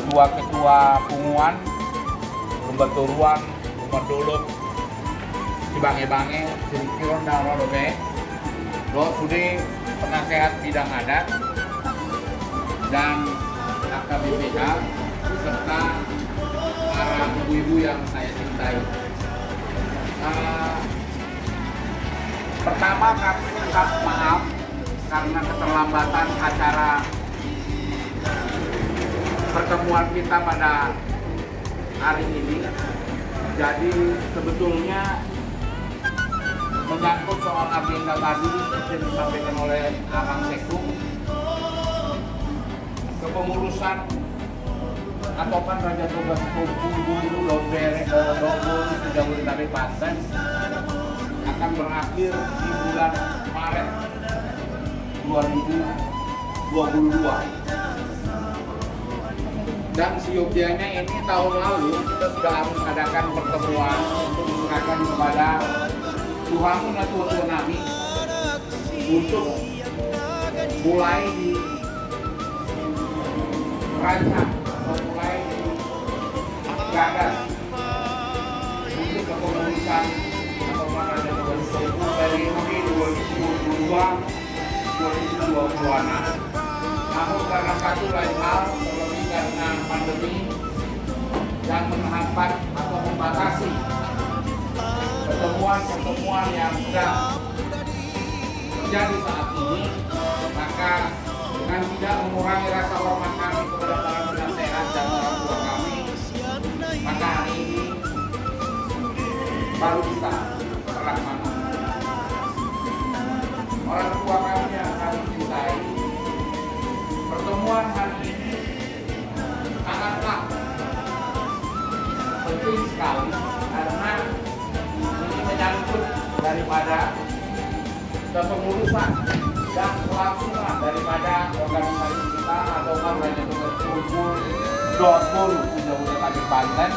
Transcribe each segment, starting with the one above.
ketua punguan, pembeturuan, pembeduluk, Cibange-bange, Sirkion dan Rodobe, Sudi penasehat bidang adat dan AKBPH serta para ibu-ibu yang saya cintai. Pertama kami minta maaf karena keterlambatan acara pertemuan kita pada hari ini. Jadi sebetulnya menyangkut soal agenda tadi yang disampaikan oleh Abang Sekung, kepengurusan atau kan Raja Tugas Guru Dobul Jabodetabek Banten akan berakhir di bulan Maret 2022. Dan seyogianya ini tahun lalu kita sudah harus mengadakan pertemuan untuk mengingatkan kepada Tuhan dan Tuhan Nabi untuk mulai dirancang atau mulai digagas untuk kepengurusan atau Raja Tugas dari ini 2022-2026. Namun karena satu lain hal, terlebih karena pandemi yang menghambat atau membatasi pertemuan-pertemuan yang sudah terjadi saat ini, maka dengan tidak mengurangi rasa hormat kami kepada para penasehat dan orang tua kami, maka hari ini baru bisa terlaksana. Orang tua kami yang kami cintai, pertemuan hari ini sangatlah penting sekali karena ini menyangkut daripada kepengurusan dan kelangsungan daripada organisasi kita atau Raja Tugas Dobul Jabodetabek Banten,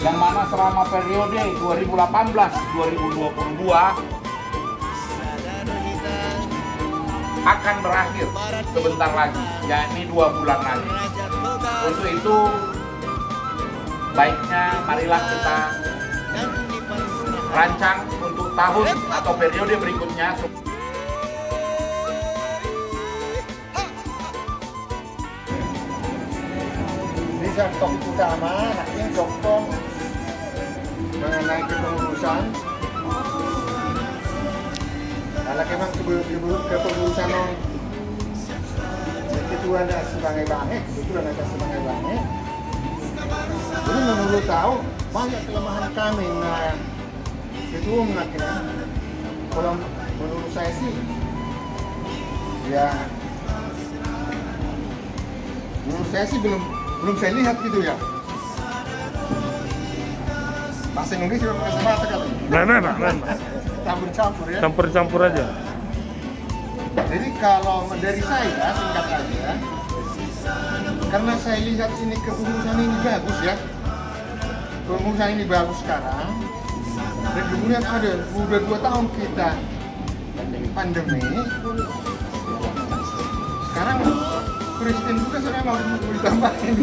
yang mana selama periode 2018-2022 akan berakhir sebentar lagi, yakni 2 bulan lagi. Untuk itu baiknya marilah kita rancang untuk tahun atau periode berikutnya. Ini topik utama, nanti sokong mengenai kepengurusan. Kalau memang kepengurusan ketua ada Cibange-bange, kebetulan ada Cibange-bange. Jadi menurut tahu banyak kelemahan kami, nah ketua mengakhirnya. Kalau menurut saya sih, ya menurut saya sih belum saya lihat gitu ya. Bahasa Indonesia bahasa mata kali. Nah. Campur-campur ya. Campur-campur aja. Jadi kalau dari saya singkat saja, karena saya lihat ini kepengurusan ini bagus ya, kepengurusan ini bagus sekarang, dan kemudian ada udah 2 tahun kita pandemi, sekarang presiden juga sudah mau ditambahin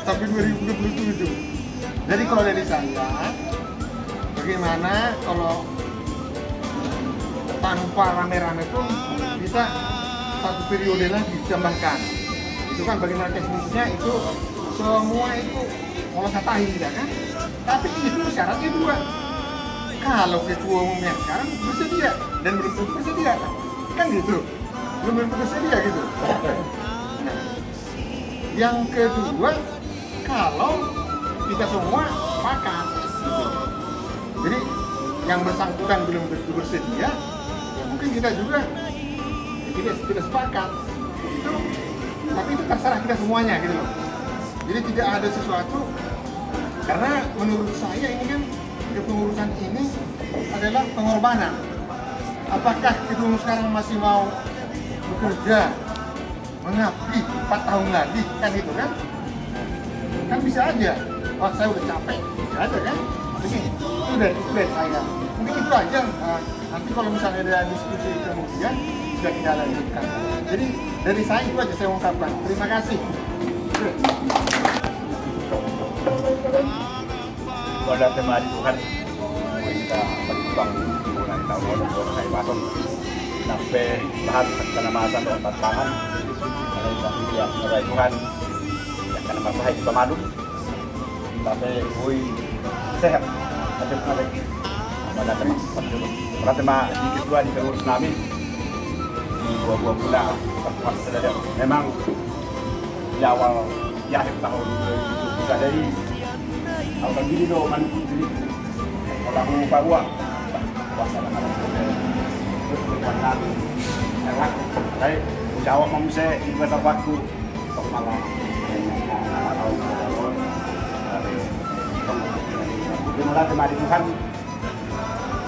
sampai 2027. Jadi kalau dari saya, bagaimana kalau tanpa rame-rame pun bisa 1 periode lagi ditambahkan. Itu kan bagaimana teknisnya itu semua itu molosatahi tidak kan? Tapi itu syaratnya 2. Kalau ketua umumnya sekarang bersedia dan belum tentu bersedia kan gitu, belum bersedia gitu. Nah, yang kedua, kalau kita semua sepakat gitu. Jadi yang bersangkutan belum bersedia, ya mungkin kita juga tidak sepakat itu, tapi itu terserah kita semuanya gitu loh. Jadi tidak ada sesuatu, karena menurut saya ini kan kepengurusan ini adalah pengorbanan. Apakah ketua sekarang masih mau bekerja mengabdi 4 tahun lagi kan itu kan? Kan bisa aja. Wah, saya udah capek, bisa aja kan? Begini, itu dari saya. Mungkin itu aja. Nanti kalau misalnya ada diskusi kemudian bisa kita lanjutkan. Jadi dari saya itu aja saya ungkapkan. Terima kasih. Wala temari Tuhan, kita berjuang mulai tahun 2020 sampai bahan kenamasan dan tantangan dari Tuhan yang karena masalah itu madu tapi hui sehat tapi ada pada teman pada teman di kedua di pengurus nami di dua bulan memang di awal di akhir tahun bisa dari awal gini do man jadi orang Papua pasangan enak baik jawab mamse di pasar waktu untuk malam dimulai kemarin Tuhan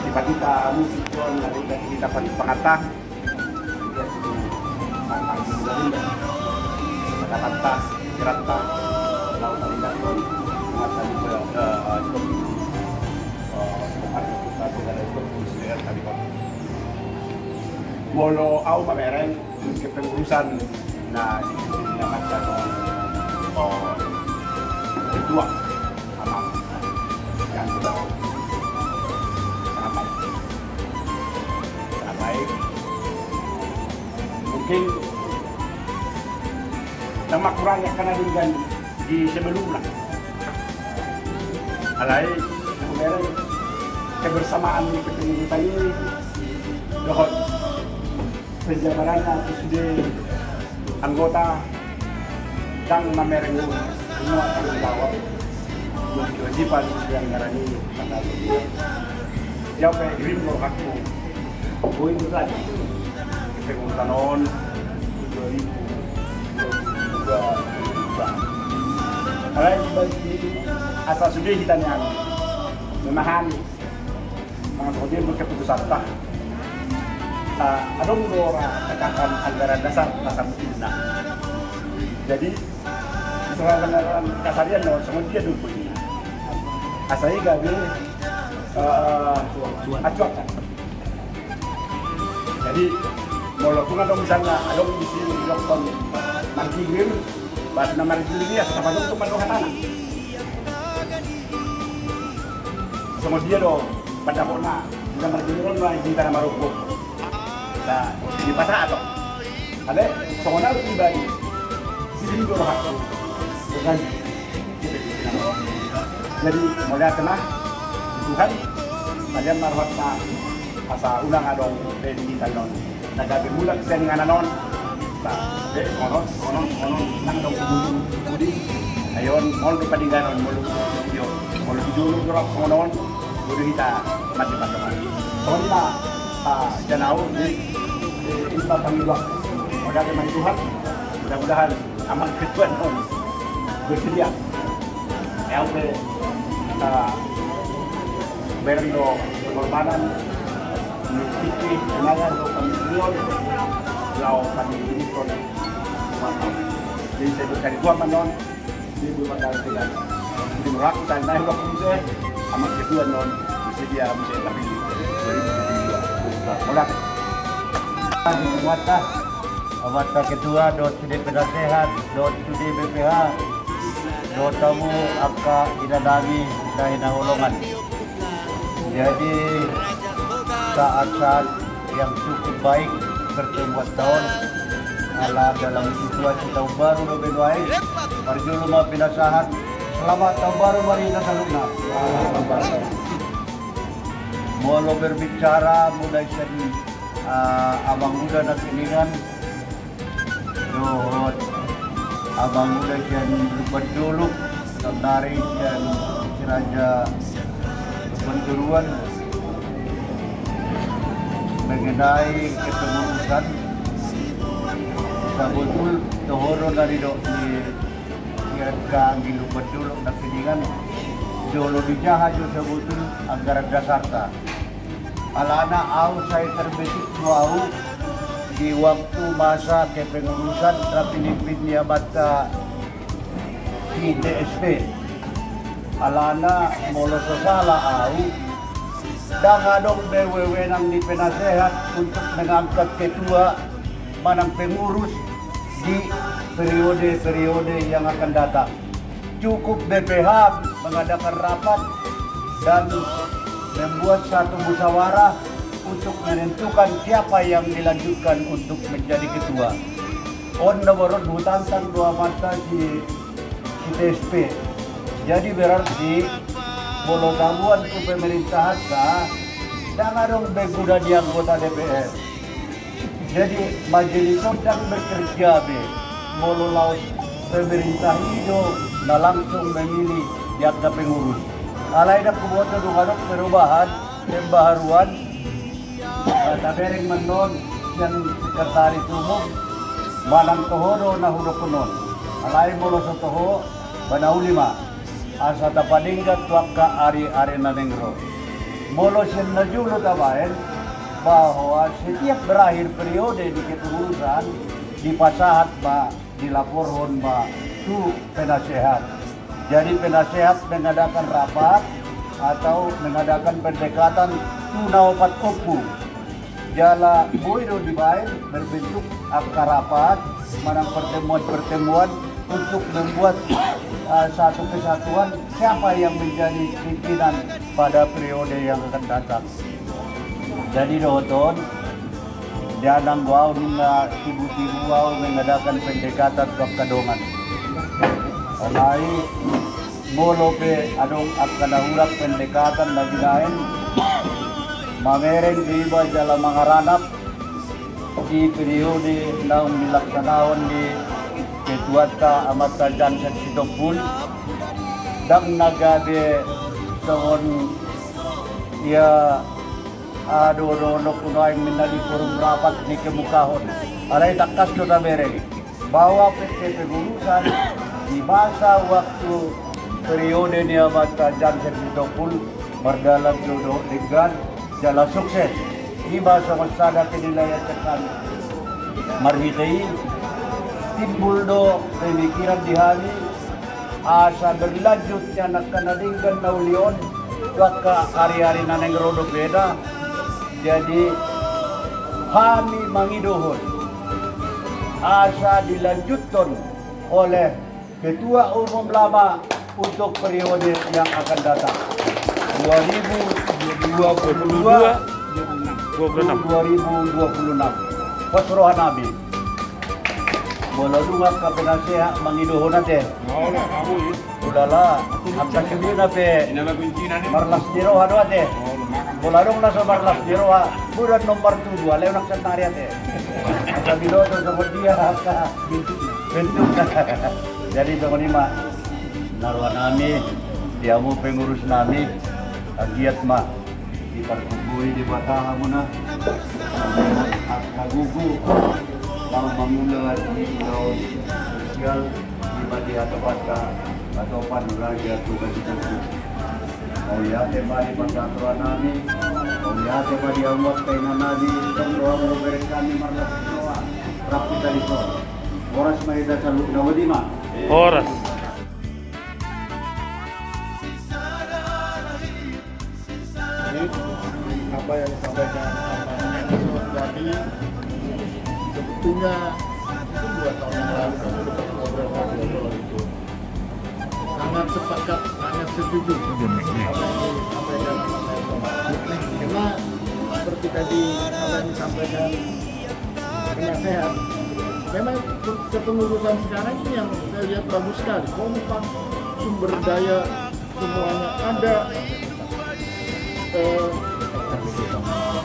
tiba-tiba musikon dari kita pengatah pengatah kerata laut aligator pengatah molo au mamereng kepengurusan na dinamakan ketua amam yang sudah sangat baik mungkin nama kurangnya karena dengan di sebelumnya alai mamereng kebersamaan di kepengurusan ini dohot penjabarannya sudah anggota dan mamereng semua tanggung jawab kewajiban yang ngarani pada jauh kayak gini loh aku poin itu saja pengurusan on 2022 kalau bagi asal sudah kita yang memahami mengambil keputusan tak adong dora katakan anggaran dasar tidak. Jadi misalnya anggaran kasarian no semua dia dulu ini. Asai gawe acuan. Jadi walaupun adong misalnya adong di sini lokon margin bahasa nama margin ini ya sama untuk panduan tanah. Semua dia dong pada pona kita margin itu lah di tanah Maroko. Nah, di pasar atau ada pengguna pribadi di sini dua hak bukan jadi mulai kena Tuhan kalian marwatna asa ulang adong di talon naga bermula kesenian anon nah konon nang dong budi ayon mon kepadinganon mulu yo mulu dulu dorok konon budi kita mati pasaman soalnya janau di kita panggil waktu. Mudah teman Tuhan, mudah-mudahan amal ketuan pun bersedia. LP berendo pengorbanan, mengikuti tenaga untuk pemilihan, lau kami ini pun jadi saya berkali dua manon, di beberapa dengan di merakukan naik waktu saya amal ketuan non bersedia bisa tapi 2022. Mudah. Wata kedua Sudi Penasehat Sudi BPH tamu aka inadami na hinahulungan. Jadi saat-saat yang cukup baik bertemu tahun ala dalam situasi tahun baru lebih baik marjulu ma pinasahat selamat tahun baru mari nasaluna. Mula berbicara mulai dari abang muda nak keningan, dohot abang muda yang lupa dulu, dari yang raja penturuan mengenai kepengurusan sabutul tohoro dari dok di kira di lupa dulu nak keningan, jolo dijaha jo sabutul anggaran dasarta. Alana au saya terbesit au di waktu masa kepengurusan Trapinipin Yamata di DSP. Alana molo sosala au dan adong BWW nang di penasehat untuk mengangkat ketua manang pengurus di periode-periode yang akan datang. Cukup BPH mengadakan rapat dan membuat satu musyawarah untuk menentukan siapa yang dilanjutkan untuk menjadi ketua. On nomor hutang dua mata di TSP. Jadi berarti bolo tabuan ke pemerintahan dan dong beguda di anggota DPR. Jadi majelis sedang bekerja bolo laut pemerintah itu na langsung memilih yakna pengurus. Alay na kumoto dunganok perubahan, pembaharuan, tabereng menon yang sekretaris umum, manang tohoro na huruf penon. Alay molo sa toho, banau 5. Asa tapadinggat waka ari-ari na nengro. Molo siya na julo tabahin, bahwa setiap berakhir periode di kepengurusan, dipasahat ba, dilaporkan ba, tu penasehat. Jadi penasehat mengadakan rapat atau mengadakan pendekatan tunawapat opu. Jala boiro dibain berbentuk akar rapat, manang pertemuan-pertemuan untuk membuat satu kesatuan siapa yang menjadi pimpinan pada periode yang akan datang. Jadi doton, jangan gua nunggu tibu-tibu gua mengadakan pendekatan ke kadongan. Alai molo pe adong akan urak pendekatan lagi lain mamereng tiba jala mangaranap di periode naung dilaksanawan di ketuata amata Jansen Sitopul dan nagabe sahon ya adono kuno yang minali forum rapat di kemukahon alai takas do tamereng bahwa PT Pengurusan di masa waktu periode ni amata Jansen Sitopul berdalam jodoh dengan jalan sukses di masa masada penilaian cekan marhitai timbul do pemikiran di hari asa berlanjutnya nak kanadingkan naulion waka hari-hari naneng rodo beda jadi kami mangidohon asa dilanjutkan oleh Ketua Umum lama untuk periode yang akan datang 2022 Pasrohan Nabi bola dunga ka penasehat mangidohon nate udahlah angka sendiri nape marlas jero hado ate bola dong nasa marlas jero bulan nomor 2 leonak sentari ate sabi do sama dia ka bentuk jadi pengelima naruhan nami diamu pengurus nami agiat mah diperkubui di bataha muna kagugu mau memula di tahun sosial di badia atau panuraja tugas itu mau ya tema di pangkatuan nami mau ya tema di amuat kainan nabi doa memberi kami marlas doa rapi dari soal Horas Maeda Saluk Nawadima Horas apa yang disampaikan jadi sebetulnya itu 2 tahun yang lalu kami sudah ngobrol itu sangat sepakat, sangat setuju apa yang disampaikan karena seperti tadi apa yang disampaikan penasehat memang kepengurusan sekarang ini yang saya lihat bagus sekali kompak, sumber daya semuanya ada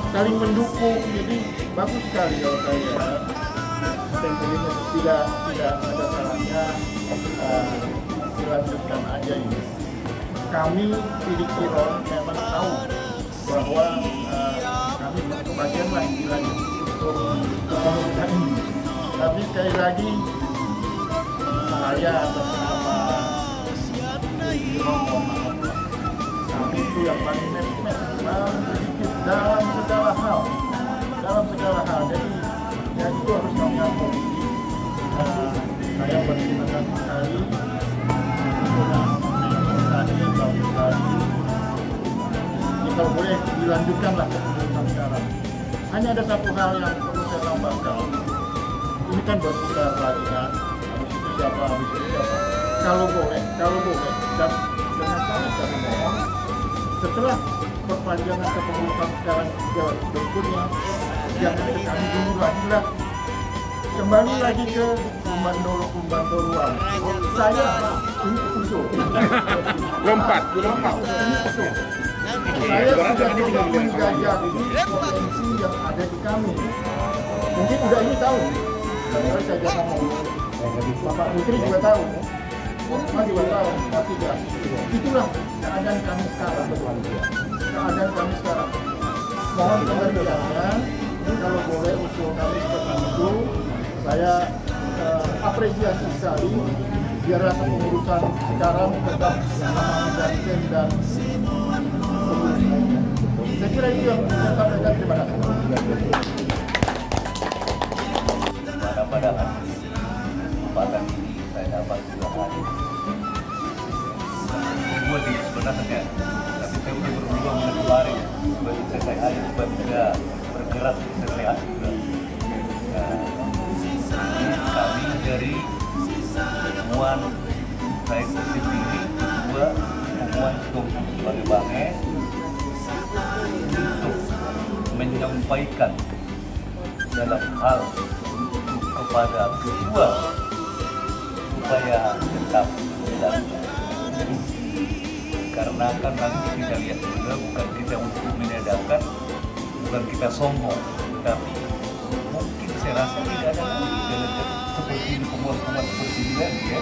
saling mendukung jadi bagus sekali kalau saya lihat tentunya tidak ada salahnya dilanjutkan aja ini kami Sidik Kiron memang tahu bahwa kami bagian lah istilahnya untuk kepengurusan ini tapi sekali lagi saya atas nama kami itu yang paling dalam segala hal jadi itu harus kami akui saya berterima kasih sekali kita boleh dilanjutkanlah keputusan sekarang hanya ada satu hal yang perlu saya tambahkan ini kan berputar lagi kan harus siapa, bisa siapa. Kalau boleh, dan dengan sangat kami mohon, setelah perpanjangan kepengurusan sekarang berikutnya, jangan ke kami dulu lagi lah. Kembali lagi ke pembantu ruang. Saya ini usul. Lompat. Ini usul. Saya sudah coba menjajaki potensi yang ada di kami. Mungkin udah ini tahu. Kalau saya jangan ngomong. Bapak Putri juga tahu. Pak juga tahu. Pak Tiga. Itulah keadaan kami sekarang. Mohon pengertiannya. Kalau boleh usul kami seperti itu, saya apresiasi sekali. Biarlah kepengurusan sekarang tetap aman dan saya kira itu yang saya sampaikan. Terima kasih. Mudah-mudahan kesempatan ini saya dapat juga hadir. Gue tidak sebenarnya, tapi saya udah berjuang dengan kemarin sebagai saya hadir supaya bisa bergerak sehat juga. Kami dari temuan saya sendiri, kedua temuan sebagai Bange untuk menyampaikan dalam hal kepada ketua supaya tetap dan karena kan nanti kita lihat juga bukan kita untuk menandakan, bukan kita sombong, tapi mungkin saya rasa tidak ada lagi seperti ini temuan-temuan seperti ini lagi ya.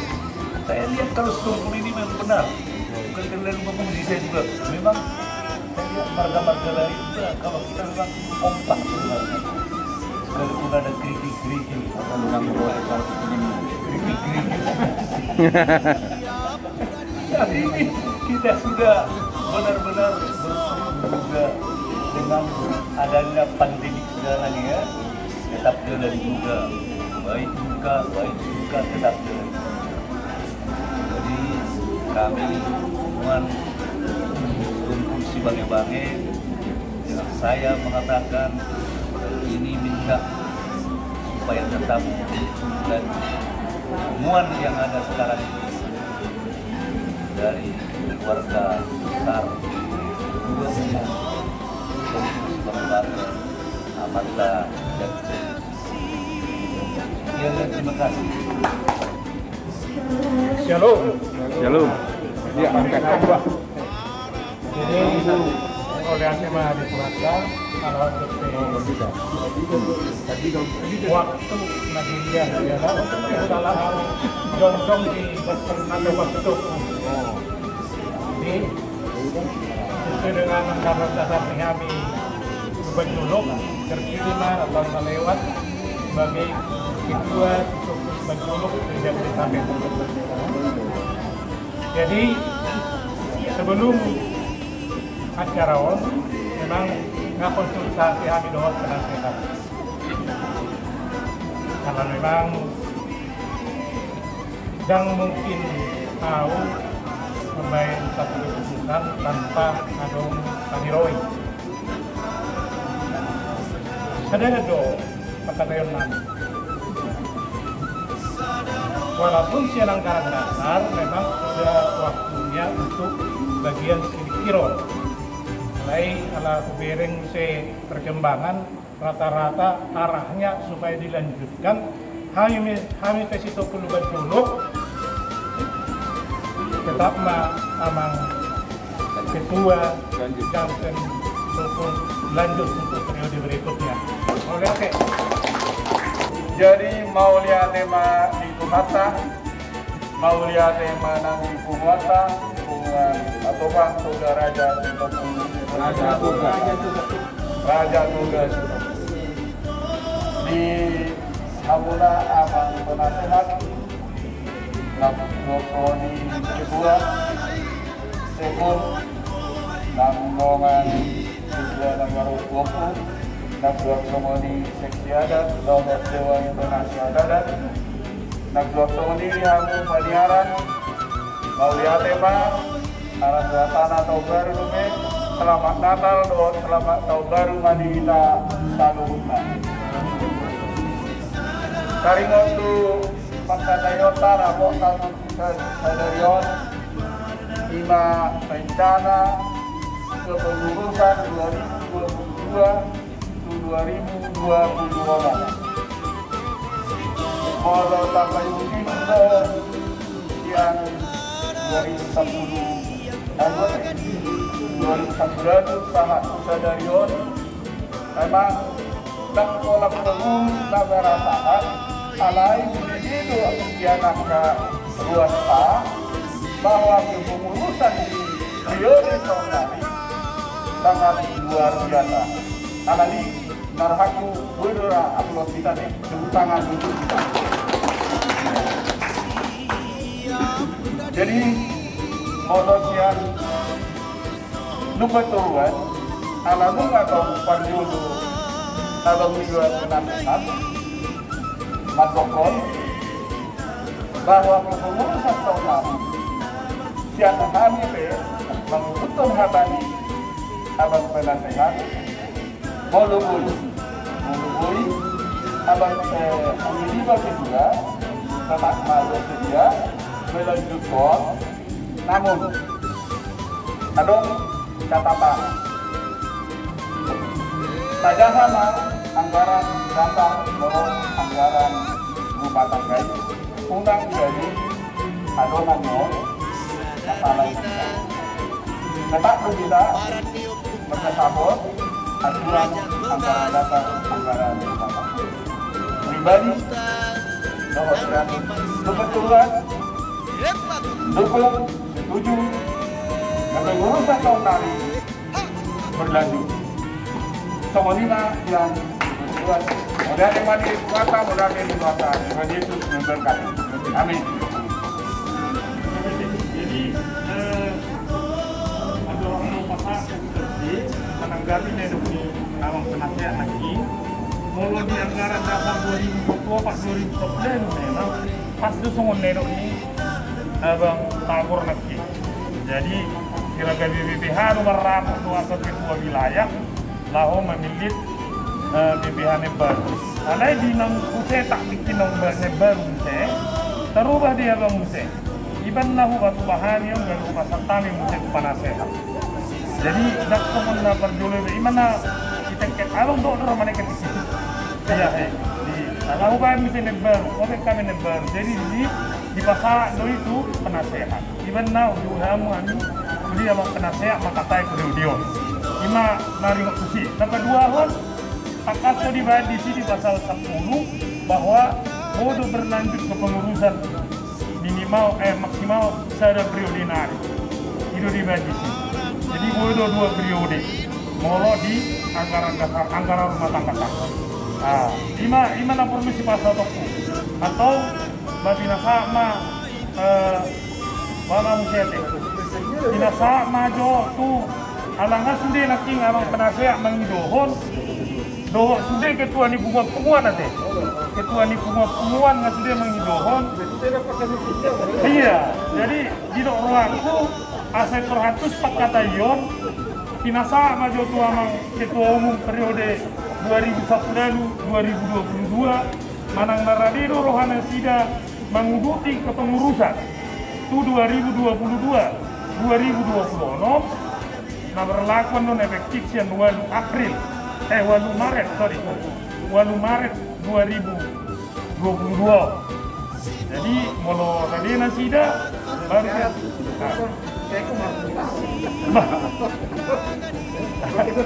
Saya lihat kalau sungguh ini memang benar, bukan terlalu memuji saya juga. Memang saya lihat marga-marga lain juga kalau kita memang kompak sebenarnya. Sekalipun ada kerikil-kerikil, tapi ini kita sudah benar-benar bersama juga dengan adanya pandemi sekarang ya. Tetap jalan juga, baik juga tetap jalan. Jadi kami teman untuk si Bange-Bange, yang saya mengatakan ini minta supaya tetap dan temuan yang ada sekarang ini dari keluarga besar dua umum Komisi Bange-Bange, Amanda dan sekian, terima kasih. Shalom. Ya, angkat. Jadi itu oleh tema dikuatkan kalau waktu Nadia ya salah jong di atau waktu ini sesuai dengan anggaran dasar kami Gubernur terpilih atau lewat sebagai ketua Gubernur Jabodetabek. Jadi sebelum acara memang nggak konsultasi kami doang penasehat karena memang dan mungkin tahu membaik satu keputusan tanpa adong kadiroi. Ada dong perkataan nami. Walaupun siang anggaran dasar memang sudah waktunya untuk bagian kiro. Mulai ala bereng perkembangan rata-rata arahnya supaya dilanjutkan kami pesito puluhan dulu tetap amang ketua dan lanjut untuk periode berikutnya. Oke. Jadi mau lihat tema di Kumata, mau lihat tema nanti Kumata, atau bang saudara Raja Tugas di Hamuna Amang Penasehat Naksoni kedua Sekun Nanggongan Siswa Nomor 20 Naksoni Seksi Adat Nomor Dewan Penasihat Adat Naksoni Hamu Padiaran Maulia tema Alam Suasana Tahun Baru Lume Selamat Natal dan Selamat Tahun Baru Madinah Saluhna. Taring untuk Pakadayota Rabok Kalman Sadarion Ima Rencana Kepengurusan 2022-2024 Molo Tapayuki yang 2010 sangat Sadarion memang tak pola pengung negara saat alai begitu anak ke ruasa bahwa kepengurusan di periode tahun ini sangat luar biasa. Alali narhaku berdua upload kita nih tepuk tangan untuk kita. Jadi modosian lupa turuan alamu atau parjulu atau mingguan penasehat matokol bahwa kepengurusan tahun lalu siapa kami mengutuk habani abang penasehat molubui abang mengirimkan kedua tetap malu sedia melanjutkan namun ada catatan saja sama anggaran dasar dorong anggaran rumah tangga undang jadi adonan nol masalah ini tetap berbeda bersabot aturan anggaran dasar anggaran rumah tangga pribadi dohotkan kebetulan dukung setuju kepengurusan tahun hari berlanjut semuanya yang buat mudah dimani kuasa mudah kuasa Tuhan Yesus memberkati. Amin. Jadi ada orang pasal seperti menanggapi nedukni awang penasihat lagi mulai di anggaran dasar 2024-2025 memang pas itu sungun nedukni abang tabur lagi. Jadi kira-kira BPH nomor rapat kuasa ketua wilayah lahu memilih BPH nebar. Alai di nang muse tak bikin nang nebar muse, terubah dia bang muse. Iban lahu batu bahan yang baru pasal tami muse panasehat. Jadi dak teman na perjulu imana kita ket abang dokter mana ket situ. Ya di lahu bahan muse nebar, obek kami nebar. Jadi di pasal itu penasehat. Iban na uhamu ani dia abang penasehat maka tai periodion. Ima mari ngakusi. Nomor dua hon Akaso dibahas di sini pasal 10 bahwa bodoh berlanjut ke pengurusan minimal maksimal secara periode nari itu dibahas di sini. Jadi bodoh 2 periode molo di anggaran dasar anggaran rumah tangga. Ah, ima lapor misi pasal toku atau babina sama bala musete. Bina sama jo tu alangnya sudah naking abang penasehat mengidohon doh sudah ketua ni bunga penguan nanti ketua ni bunga penguan nggak sudah mengidohon iya jadi di ruangku aset terhatus pak kata yon pinasa maju tua mang ketua umum periode 2021-2022 manang naradido rohana sida menguduti kepengurusan tu 2022-2026 nah berlaku non efektif yang 8 Maret 2022. Jadi kalau tadi nasida baru ya.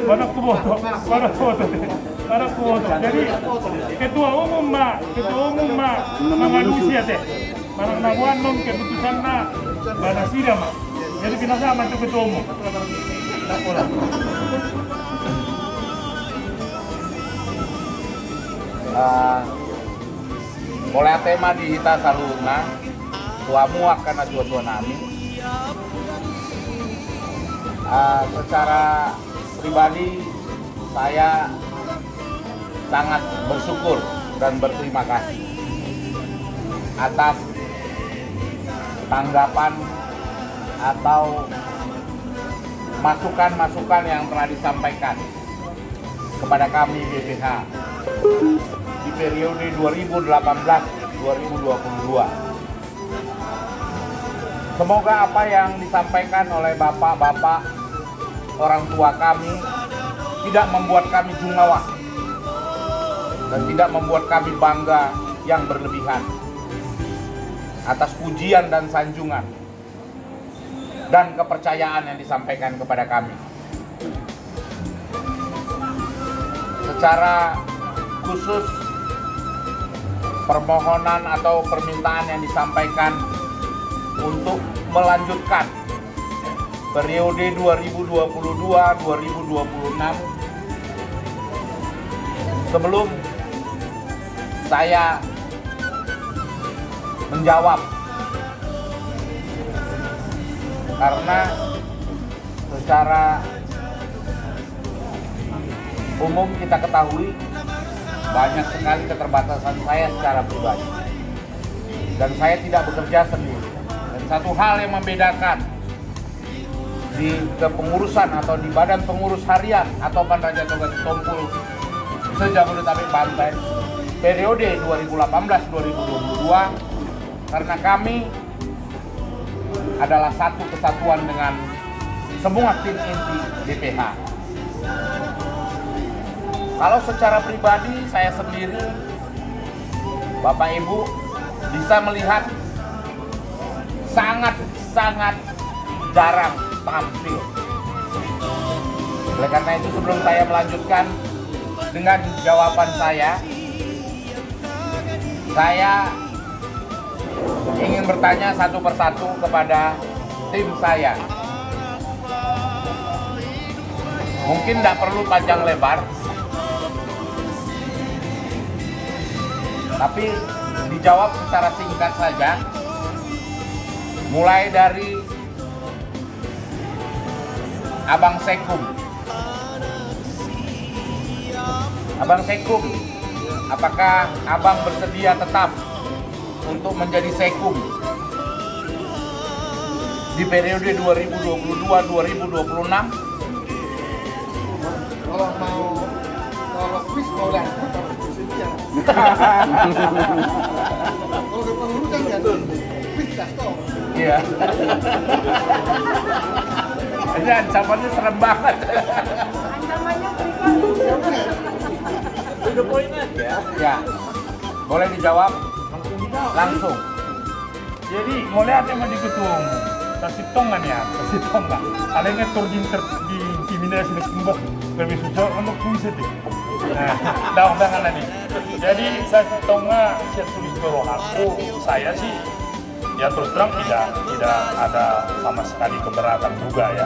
Mana foto. Jadi ketua umum manusia teh. Mana nabuan non keputusan na nasida mah. Jadi binasa macam ketua umum. Mulai tema di hita saluna tuamu akan dua nami secara pribadi saya sangat bersyukur dan berterima kasih atas tanggapan atau masukan-masukan yang telah disampaikan kepada kami BPH di periode 2018 2022. Semoga apa yang disampaikan oleh bapak-bapak orang tua kami tidak membuat kami jumawa dan tidak membuat kami bangga yang berlebihan atas pujian dan sanjungan dan kepercayaan yang disampaikan kepada kami. Secara khusus, permohonan atau permintaan yang disampaikan untuk melanjutkan periode 2022-2026, sebelum saya menjawab, karena secara umum kita ketahui banyak sekali keterbatasan saya secara pribadi dan saya tidak bekerja sendiri. Dan satu hal yang membedakan di kepengurusan atau di badan pengurus harian atau Raja Tugas Tompul se-Jabodetabek Banten periode 2018-2022, karena kami adalah satu kesatuan dengan semua tim inti DPH. Kalau secara pribadi saya sendiri, Bapak Ibu bisa melihat sangat jarang tampil. Oleh karena itu, sebelum saya melanjutkan dengan jawaban saya ingin bertanya satu persatu kepada tim saya. Mungkin tidak perlu panjang lebar, tapi dijawab secara singkat saja. Mulai dari Abang Sekum. Abang Sekum, apakah Abang bersedia tetap untuk menjadi Sekum di periode 2022-2026? Kalau kuis mau lanjut harus bersedia. Kalau kepengurusan ya kuis custom. Iya. Ini ancamannya serem banget. Ancamannya pribadi. Sudah poinnya ya. Ya, boleh dijawab langsung. Jadi mulai ada yang di ketua umum, kasih tongan ya, kasih tongan. Alenya diintimidasi di kumbah lebih susah untuk kuis itu. Nah, dah nih. Jadi saya tonga saya tulis bawah aku, saya sih ya terus terang tidak ada sama sekali keberatan juga ya.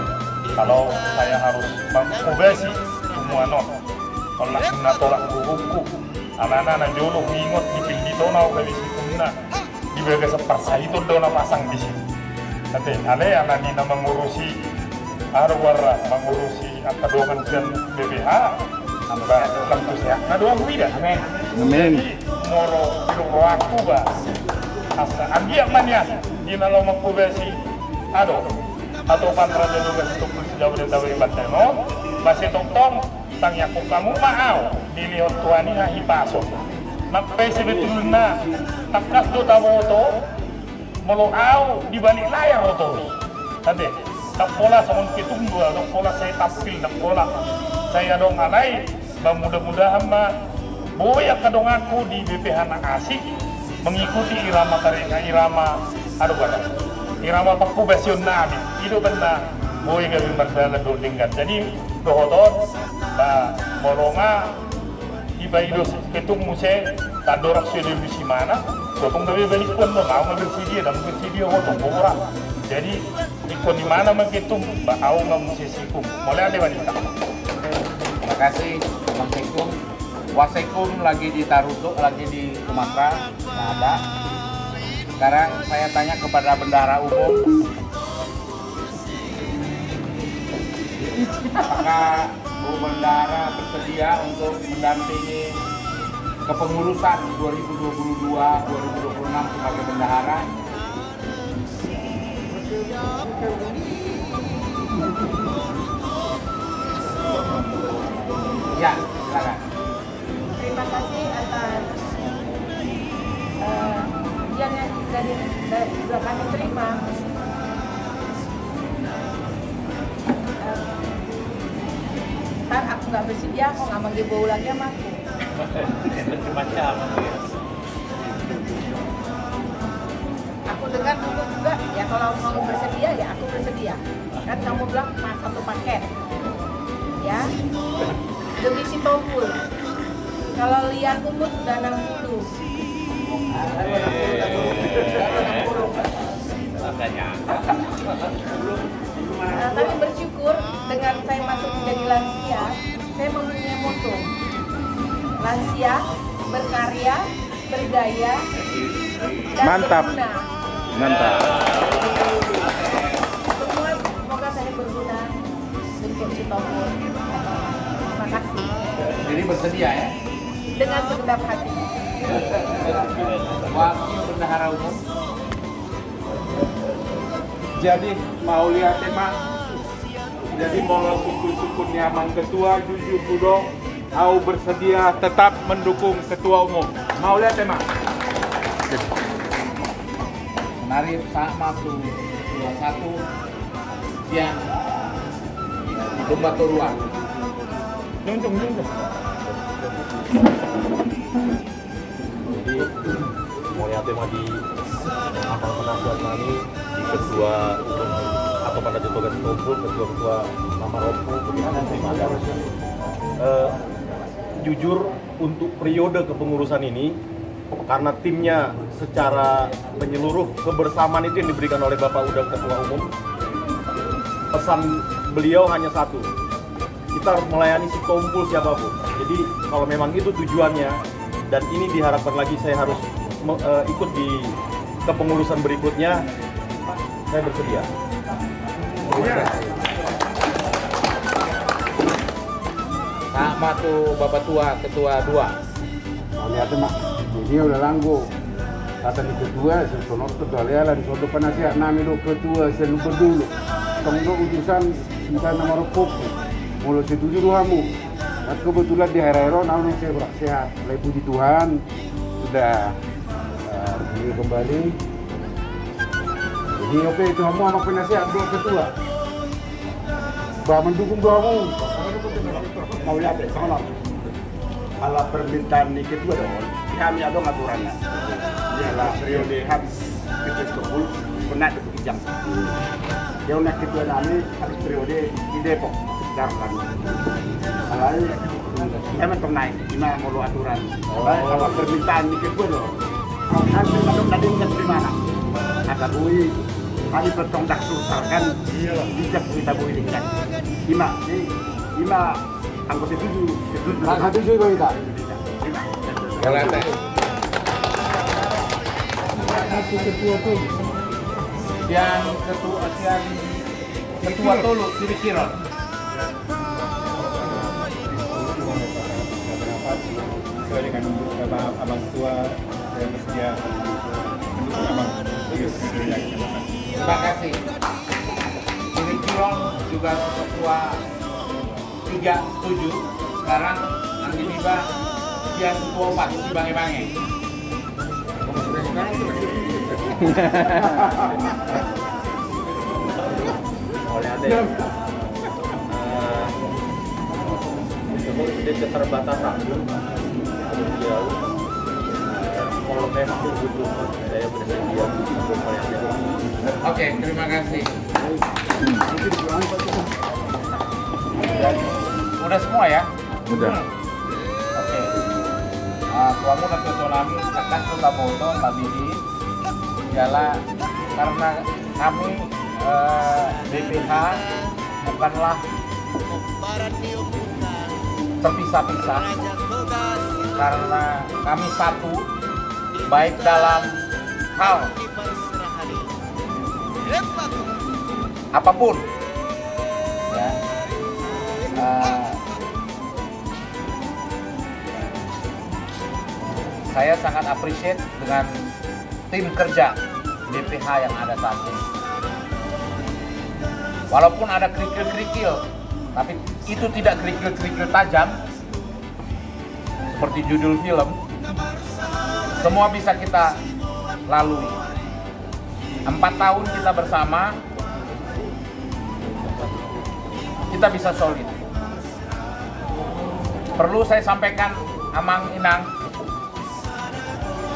Kalau saya harus mengubasi semua not, kalau langsung natolak buku, anak-anak jolo mengingat di pinggir donau dari situ di bagian sepersa itu donau pasang di sini. Nanti ale anak ini mengurusi arwara, mengurusi akadongan dan BPH, kampus ya. Nah doang tidak. Amin. Jadi moro aku bah. Asa ambil mania di dalam mengubasi atau Raja Tugas Tompul se-Jabodetabek Banten masih tong tang yakuk kamu mau dilihat tuani ngahi paso. Napai sebetulnya takas do taboto meloau di balik layar oto. Tadi tak pola sama kitung dua, tak pola saya tampil, tak pola saya dong alai. Mudah-mudahan boya kadong aku di BPH asik mengikuti irama karena irama pengkubasion nabi itu benar boy gak berdalam dordingkan. Jadi dohoton moronga ibaidos ketung muse tadorak sudah di mana potong gawe balik pun mau ngambil video dan bersedia potong orang. Jadi ikon di mana menghitung au nggak muse sikum mulai ada wanita. Terima kasih Bang Sekum. Wasekum lagi di Taruto, lagi di Sumatera, nggak ada. Sekarang saya tanya kepada bendahara umum, apakah Bu Bendahara bersedia untuk mendampingi kepengurusan 2022-2026 sebagai bendahara? Ya, silakan. Terima kasih atas nggak bersedia, kok nggak manggil bau lagi sama aku. Macam. Aku dengar dulu juga, ya kalau mau bersedia ya aku bersedia. Kan kamu bilang satu paket, ya demi si Tompul. Kalau lihat umur sudah 60. Tapi bersyukur dengan saya masuk menjadi lansia, saya mempunyai moto. Lansia, berkarya, berdaya, dan Mantap. berguna. Mantap. Semua semoga saya berguna untuk si Tompul. Terima kasih. Jadi bersedia ya? Dengan segenap hati. Wakil Bendahara Umum. Jadi mau lihat tema. Jadi mau sukun nyaman ketua jujur budong au bersedia tetap mendukung ketua umum. Mau lihat tema. Mari sama tuh 21 siang Domba Toruan. Junjung. Jadi mau lihat tema di amal penasihat kami di ketua umum atau pada jatuhkan kumpul ketua Mama Rompu bagaimana terima kasih. Jujur untuk periode kepengurusan ini karena timnya secara menyeluruh kebersamaan itu yang diberikan oleh Bapak Uda Ketua Umum, pesan beliau hanya satu, kita harus melayani si kumpul siapapun. Jadi kalau memang itu tujuannya dan ini diharapkan lagi saya harus ikut di kepengurusan berikutnya, saya bersedia. Sama tuh Bapak Tua, Ketua 2. Lihat mak, ini udah langgo. Kata di ketua, sonor ketua lihat di sodo penasihat nami do ketua selalu berdulu. Tongdo utusan kita nama rokok. Mulu setuju doamu. Dan kebetulan di hari-hari namun saya sehat. Oleh puji Tuhan sudah resmi kembali. Jadi oke itu kamu sama penasihat do ketua. Bah mendukung doamu. Mau lihat sama. Kalau permintaan di ketua dong, kami ada aturannya. Ialah periode habis ketua kumpul pernah berbincang. Dia nak ketua kami habis periode di Depok sekitar kami. Kalau kita pernah gimana mau aturan. Kalau permintaan di ketua dong, nanti madam tadi di mana? Akan bui kami bertondak susahkan bijak kita bui dengan lima anggota setuju. Setuju kita. Boleh teh. Ketua tuh. Yang ketua Tolu Siri Kiron. Sesuai dengan abang tua saya bersedia mendukung abang serius. Terima kasih. Siri Kiron juga ketua 3 setuju. Sekarang nanti tiba yang ketua 4 si Bange-Bange. Oleh ada sedikit keterbatasan jauh kalau memang butuh saya bersedia untuk melayani. Oke, terima kasih. Udah semua ya? Udah. Oke. Tuamu dan ketua kami akan kita foto Tabidi ialah karena kami BPH bukanlah terpisah-pisah karena kami satu baik dalam hal apapun ya. Saya sangat appreciate dengan tim kerja BPH yang ada saat ini. Walaupun ada kerikil-kerikil, tapi itu tidak kerikil-kerikil tajam seperti judul film. Semua bisa kita lalui. 4 tahun kita bersama, kita bisa solid. perlu saya sampaikan, Amang Inang,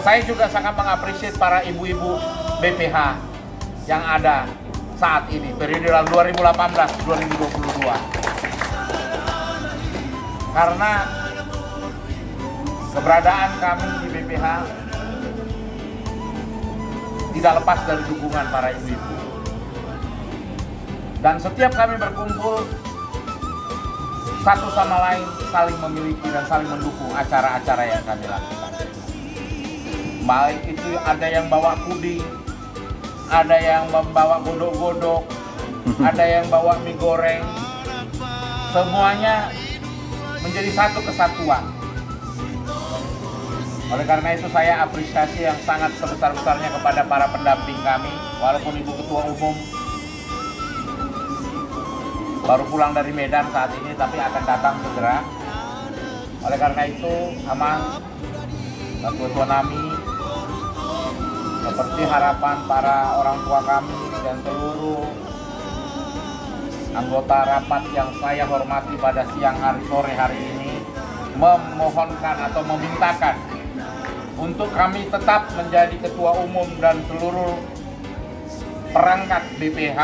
saya juga sangat mengapresiasi para ibu-ibu BPH yang ada saat ini, periode 2018-2022. Karena keberadaan kami di BPH tidak lepas dari dukungan para ibu-ibu. Dan setiap kami berkumpul, satu sama lain saling memiliki dan saling mendukung acara-acara yang kami lakukan. Baik itu ada yang bawa puding, ada yang membawa godok-godok, ada yang bawa mie goreng. Semuanya menjadi satu kesatuan. Oleh karena itu saya apresiasi yang sangat sebesar-besarnya kepada para pendamping kami, walaupun Ibu Ketua Umum baru pulang dari Medan saat ini, tapi akan datang segera. Oleh karena itu, Amang dan Ketua Nami, seperti harapan para orang tua kami dan seluruh anggota rapat yang saya hormati pada siang hari sore hari ini, memohonkan atau memintakan untuk kami tetap menjadi ketua umum dan seluruh perangkat BPH.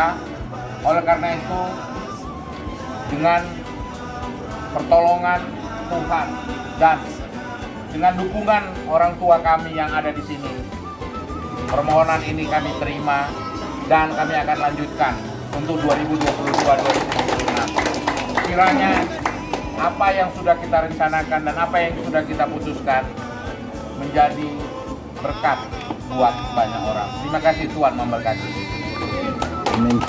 Oleh karena itu, dengan pertolongan Tuhan dan dengan dukungan orang tua kami yang ada di sini, permohonan ini kami terima dan kami akan lanjutkan untuk 2022-2026. Kiranya apa yang sudah kita rencanakan dan apa yang sudah kita putuskan menjadi berkat buat banyak orang. Terima kasih, Tuhan memberkati. Amin.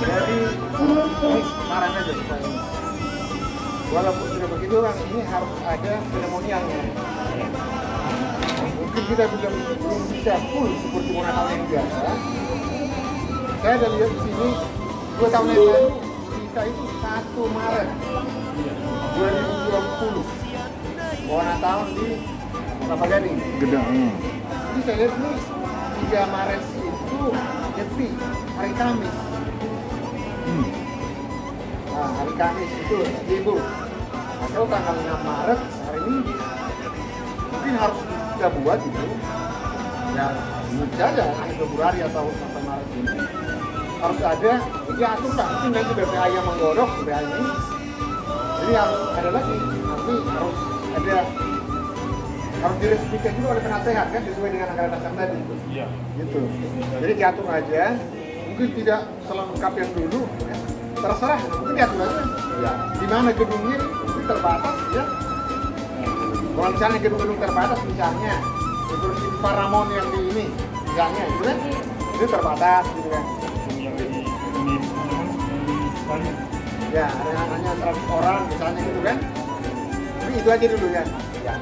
Jadi ini saran aja supaya walaupun sudah begitu kan ini harus ada seremonialnya. Mungkin kita belum bisa full seperti Natal yang biasa. Saya ada lihat di sini 2 tahun yang lalu kita itu 1 Maret 2020 Natal di Kelapa Gading. Gedang. Jadi saya lihat ini 3 Maret itu Nyepi, hari Kamis. Nah, hari Kamis itu Ibu. Atau tanggal 6 Maret hari Minggu. Mungkin harus kita buat itu. Ya, mungkin saja akhir Februari atau sampai Maret ini harus ada diaturkan. Mungkin nanti BPA yang menggodok BPA ini. Jadi harus ada lagi. Nanti harus ada, harus diresmikan juga oleh penasehat kan sesuai dengan anggaran dasar tadi. Iya. Gitu. Jadi diatur aja. Mungkin tidak selengkap yang dulu. Ya. Terserah, mungkin diatur aja. Ya. Di mana gedungnya itu terbatas, ya. Kalau misalnya gedung-gedung terbatas, misalnya seperti Paramount yang di ini, misalnya, gitu kan? Itu terbatas, gitu kan? Ya, hanya 100 orang, misalnya gitu kan? Tapi itu aja dulu ya. Ya.